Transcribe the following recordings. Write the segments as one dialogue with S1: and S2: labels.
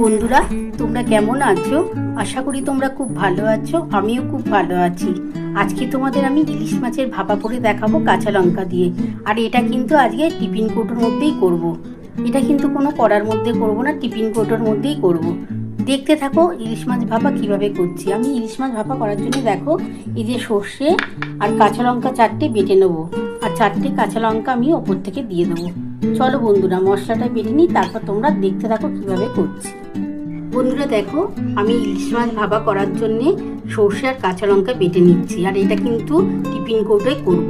S1: বন্ধুরা, তোমরা কেমন আছো? আশা করি তোমরা খুব ভালো আছো। আমিও খুব ভালো আছি। আজকে তোমাদের আমি ইলিশ মাছের ভাপা করে দেখাবো কাঁচা লঙ্কা দিয়ে। আর এটা কিন্তু আজকে টিফিন কৌটোর মধ্যেই করব। এটা কিন্তু কোনো কড়ার মধ্যে করব না, টিফিন কৌটোর মধ্যেই করব। দেখতে থাকো ইলিশ মাছ ভাপা কিভাবে করছি। আমি ইলিশ মাছ ভাপা করার জন্য দেখো এই যে সর্ষে আর কাঁচা লঙ্কা 4টে বেটে নেবো, আর 4টে কাঁচা লঙ্কা আমি ওপর থেকে দিয়ে দেবো। চলো বন্ধুরা, মশলাটা বেটে নিই, তারপর তোমরা দেখতে থাকো কিভাবে করছি। বন্ধুরা দেখো, আমি ইলিশ মাছ ভাপা করার জন্যে সর্ষে আর কাঁচা লঙ্কা বেটে নিচ্ছি, আর এটা কিন্তু টিফিন কৌটোয় করব।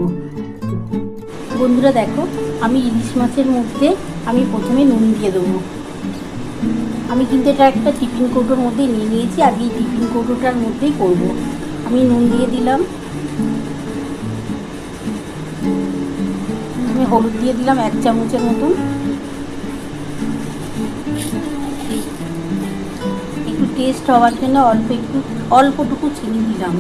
S1: বন্ধুরা দেখো, আমি ইলিশ মাছের মধ্যে আমি প্রথমে নুন দিয়ে দেবো। আমি কিন্তু এটা একটা টিফিন কৌটোর মধ্যে নিয়ে নিয়েছি, আর এই টিফিন কৌটোটার মধ্যেই করব। আমি নুন দিয়ে দিলাম, আমি হলুদ দিয়ে দিলাম 1 চামচের মতন, একটু টেস্ট হওয়ার জন্য অল্পটুকু চিনি দিলাম।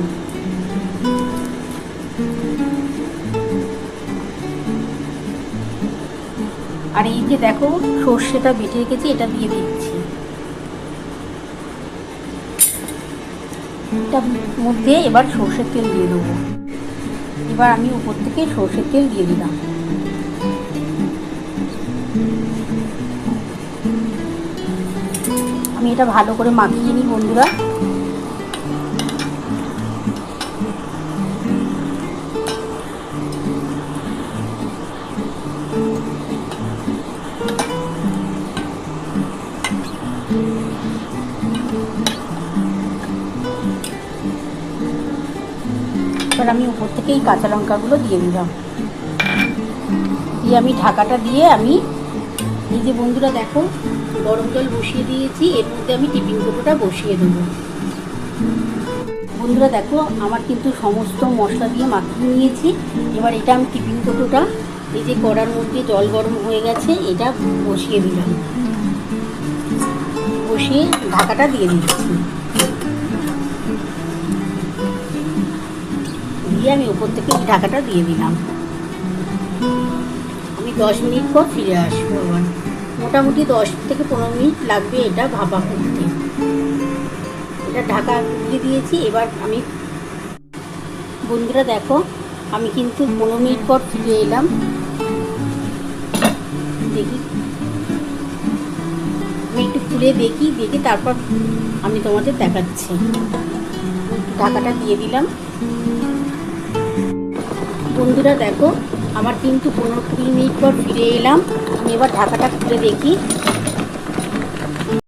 S1: আর এই যে দেখো সর্ষেটা বেটে রেখেছি, এটা দিয়ে দিচ্ছি। এটার মধ্যে এবার সর্ষের তেল দিয়ে দেবো। এবার আমি উপর থেকে সর্ষের তেল দিয়ে দিলাম। আমি এটা ভালো করে মাখিয়ে নিই বন্ধুরা। এবার আমি উপর থেকে এই কাঁচা লঙ্কাগুলো দিয়ে দিলাম, দিয়ে আমি ঢাকাটা দিয়ে আমি এই যে বন্ধুরা দেখো গরম জল বসিয়ে দিয়েছি, এর মধ্যে আমি টিফিন কৌটোটা বসিয়ে দেবো। বন্ধুরা দেখো, আমার কিন্তু সমস্ত মশলা দিয়ে মাখিয়ে নিয়েছি। এবার এটা আমি টিফিন কৌটোটা এই যে কড়ার মধ্যে জল গরম হয়ে গেছে, এটা বসিয়ে দিলাম, বসিয়ে ঢাকাটা দিয়ে দিচ্ছি। দিয়ে আমি উপর থেকে ঢাকাটা দিয়ে দিলাম। আমি 10 মিনিট পর ফিরে আসবো। আবার মোটামুটি 10 থেকে 15 মিনিট লাগবে এটা ভাপা করতে। এটা ঢাকা দিয়ে দিয়েছি। এবার আমি বন্ধুরা দেখো, আমি কিন্তু 15 মিনিট পর ফিরে এলাম। দেখি, আমি একটু খুলে দেখি তারপর আমি তোমাদের দেখাচ্ছি। ঢাকাটা দিয়ে দিলাম। বন্ধুরা দেখো, আমার কিন্তু 15-20 মিনিট পর ফিরে এলাম। আমি এবার ঢাকাটা খুলে দেখি